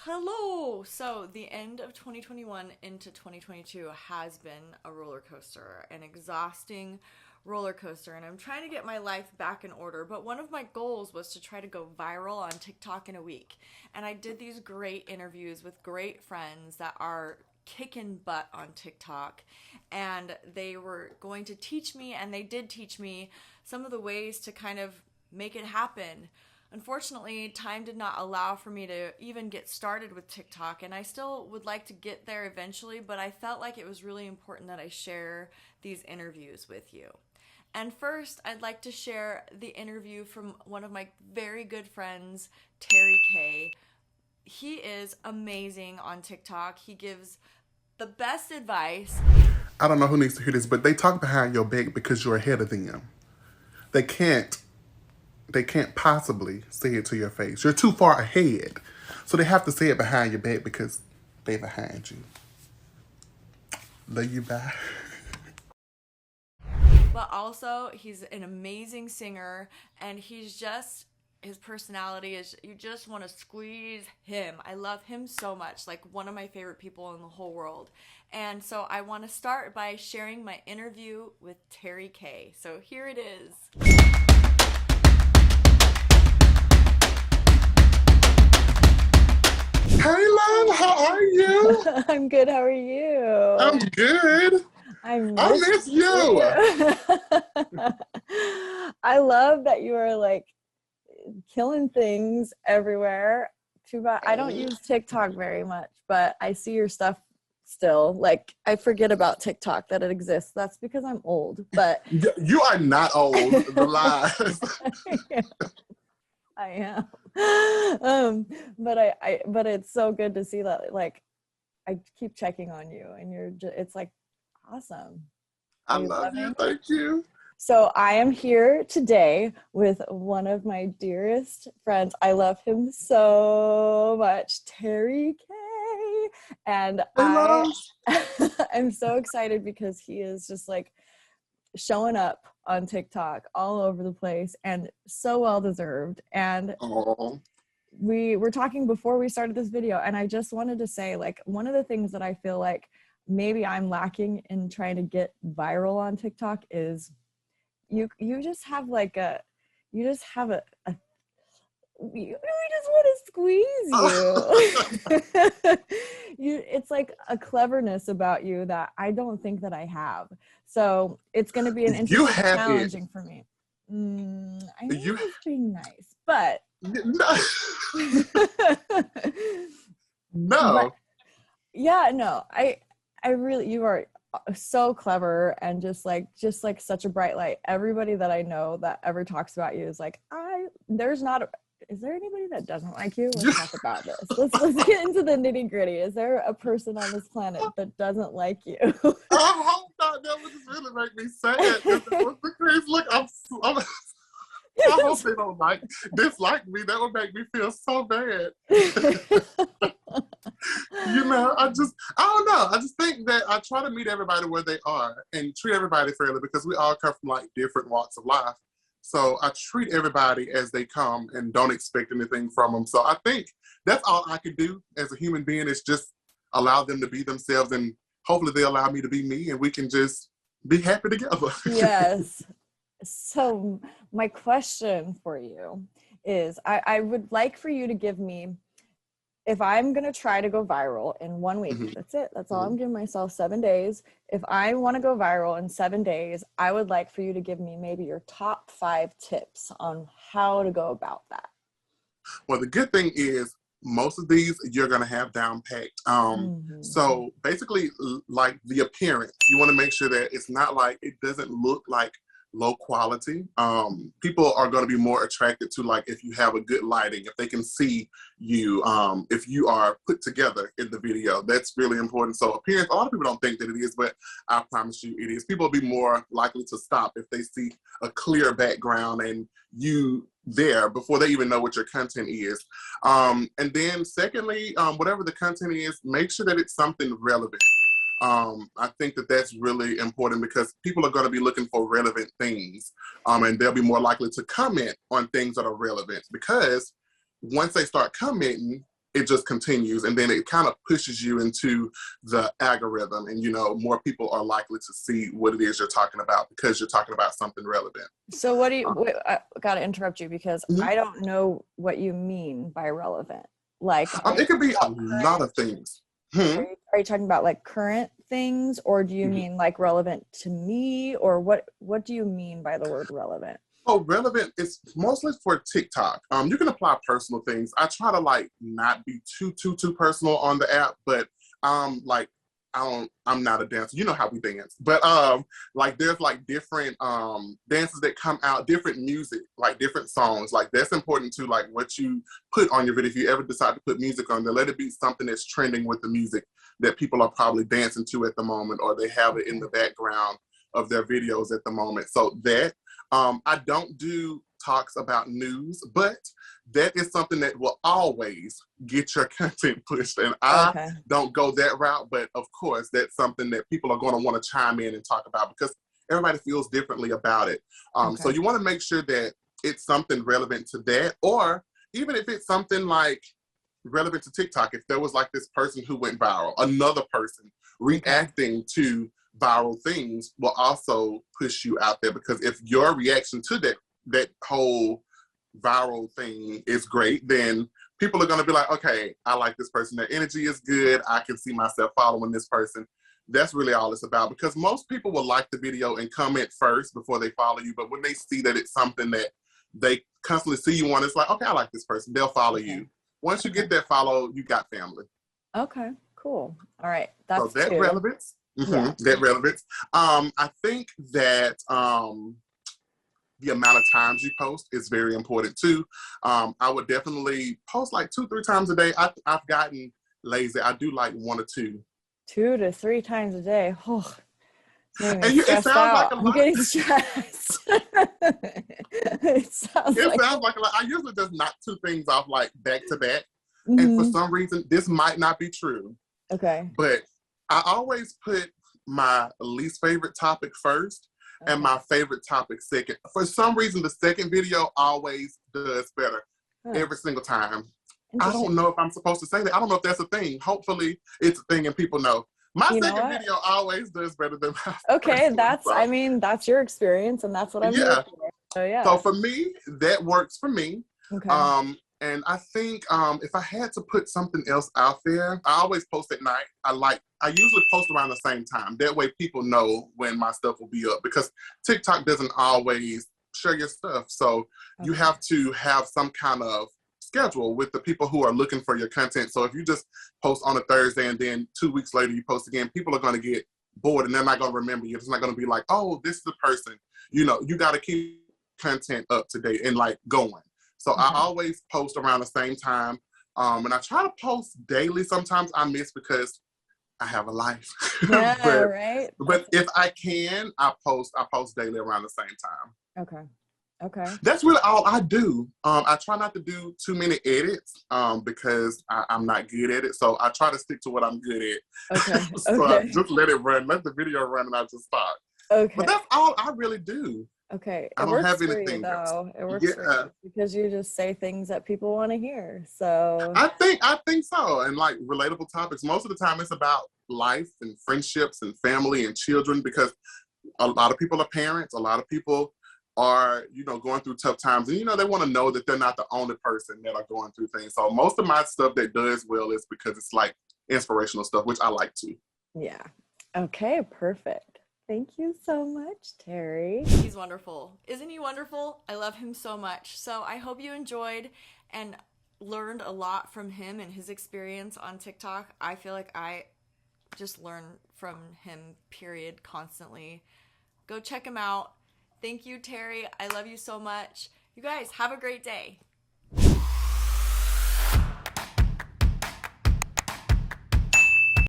Hello! So, the end of 2021 into 2022 has been a roller coaster, an exhausting roller coaster, and I'm trying to get my life back in order. But one of my goals was to try to go viral on TikTok in a week. And I did these great interviews with great friends that are kicking butt on TikTok, and they were going to teach me, and they did teach me some of the ways to kind of make it happen. Unfortunately, time did not allow for me to even get started with TikTok, and I still would like to get there eventually, but I felt like it was really important that I share these interviews with you. And first, I'd like to share the interview from one of my very good friends, TerryKaye. He is amazing on TikTok. He gives the best advice. I don't know who needs to hear this, but they talk behind your back because you're ahead of them. They can't they can't possibly say it to your face. You're too far ahead. So they have to say it behind your back because they behind you. Love you bye. But also he's an amazing singer, and his personality is, you just want to squeeze him. I love him so much, like one of my favorite people in the whole world. And so I want to start by sharing my interview with TerryKaye. So here it is. Hey love, how are you? I'm good. How are I'm you? good. I I miss miss you. you. I love that you are like killing things everywhere. Too bad I don't Oh, use TikTok very much, but I see your stuff still. Like, I forget about TikTok, that it exists. That's because I'm old, but you are not old. The lies. I am. But but it's so good to see that. Like, I keep checking on you, and it's like awesome. I Are you love you. loving? Thank you. So I am here today with one of my dearest friends. I love him so much, Terry Kay. And Hey I love. am so excited because he is just like showing up on TikTok all over the place, and so well deserved. And Oh, we were talking before we started this video, and I just wanted to say, like, one of the things that I feel like maybe I'm lacking in trying to get viral on TikTok is you just have like a you just have a we just want to squeeze you. It's like a cleverness about you that I don't think that I have. So it's going to be an you interesting have it. challenging for me. I know You I was being nice, but no. but No. yeah, no, I really, you are so clever, and just like such a bright light. Everybody that I know that ever talks about you is like, there's not a, is there anybody that doesn't like you? Let's You, talk about this. Let's get into the nitty gritty. Is there a person on this planet that doesn't like you? I hope not. That would just really make me sad if that was the case. Look, I hope they don't dislike me. That would make me feel so bad. I don't know. I just think that I try to meet everybody where they are and treat everybody fairly because we all come from like different walks of life. So I treat everybody as they come and don't expect anything from them. So I think that's all I could do as a human being is just allow them to be themselves, and hopefully they allow me to be me and we can just be happy together. Yes. So my question for you is, I would like for you to give me, if I'm going to try to go viral in 1 week, Mhm, that's it. That's all mhm. I'm giving myself, 7 days. If I want to go viral in 7 days, I would like for you to give me maybe your top 5 tips on how to go about that. Well, the good thing is most of these you're gonna have down packed. Mm-hmm. So basically, like the appearance, you want to make sure that it's not like it doesn't look like low quality. People are going to be more attracted to like if you have a good lighting, if they can see you, if you are put together in the video. That's really important. So appearance, a lot of people don't think that it is, but I promise you it is. People will be more likely to stop if they see a clear background and you there before they even know what your content is. And then secondly, whatever the content is, make sure that it's something relevant. I think that that's really important because people are going to be looking for relevant things, and they'll be more likely to comment on things that are relevant because once they start commenting, it just continues, and then it kind of pushes you into the algorithm, and more people are likely to see what it is you're talking about because you're talking about something relevant. So I gotta interrupt you because Mhm. I don't know what you mean by relevant. Like, It could be a lot of things. are you talking about like current things, or do you mean like relevant to me, or what do you mean by the word relevant? Oh, relevant is mostly for TikTok. You can apply personal things. I try to like not be too personal on the app, but like I'm not a dancer. You know how we dance. But like there's like different dances that come out, different music, like different songs. Like that's important to like what you put on your video. If you ever decide to put music on there, let it be something that's trending with the music that people are probably dancing to at the moment, or they have it in the background of their videos at the moment. So that I don't do talks about news, but that is something that will always get your content pushed. And I don't go that route, but of course, that's something that people are going to want to chime in and talk about because everybody feels differently about it. So you want to make sure that it's something relevant to that, or even if it's something like relevant to TikTok, if there was like this person who went viral, another person reacting to viral things will also push you out there, because if your reaction to that whole viral thing is great, then people are going to be like, okay, I like this person, their energy is good, I can see myself following this person. That's really all it's about, because most people will like the video and comment first before they follow you, but when they see that it's something that they constantly see you on, it's like, okay, I like this person, they'll follow you. Once you get that follow, you got family. Okay, cool. All right, that's so that relevance. That relevance. I think that the amount of times you post is very important too. I would definitely post like 2-3 times a day. I've gotten lazy. I do like 1 or 2. 2 to 3 times a day. Oh, and it sounds like a lot. I'm getting stressed. It sounds like a lot. I usually just knock 2 things off like back to back. And for some reason, this might not be true. Okay. But I always put my least favorite topic first and my favorite topic second. For some reason, the second video always does better every single time. I don't know if I'm supposed to say that. I don't know if that's a thing. Hopefully, it's a thing and people know. My second video always does better than my first that's one, I mean, that's your experience, and that's what I'm here for. So So for me, that works for me. Okay. And I think if I had to put something else out there, I always post at night. I usually post around the same time. That way people know when my stuff will be up, because TikTok doesn't always share your stuff. So you have to have some kind of schedule with the people who are looking for your content. So if you just post on a Thursday and then 2 weeks later you post again, people are going to get bored and they're not going to remember you. It's not going to be like, oh, this is the person. You got to keep content up to date and like going. So I always post around the same time. And I try to post daily. Sometimes I miss because I have a life. Right. But if I can, I post daily around the same time. Okay. That's really all I do. I try not to do too many edits because I'm not good at it. So I try to stick to what I'm good at. So I just let it run, let the video run, and I just stop. But that's all I really do. Okay. I don't have anything else. It works for you because you just say things that people want to hear. So I think so. And like relatable topics, most of the time it's about life and friendships and family and children, because a lot of people are parents. A lot of people are, going through tough times, and they want to know that they're not the only person that are going through things. So most of my stuff that does well is because it's like inspirational stuff, which I like to. Yeah. Okay, perfect. Thank you so much, Terry. He's wonderful. Isn't he wonderful? I love him so much. So I hope you enjoyed and learned a lot from him and his experience on TikTok. I feel like I just learn from him, period, constantly. Go check him out. Thank you, Terry. I love you so much. You guys, have a great day.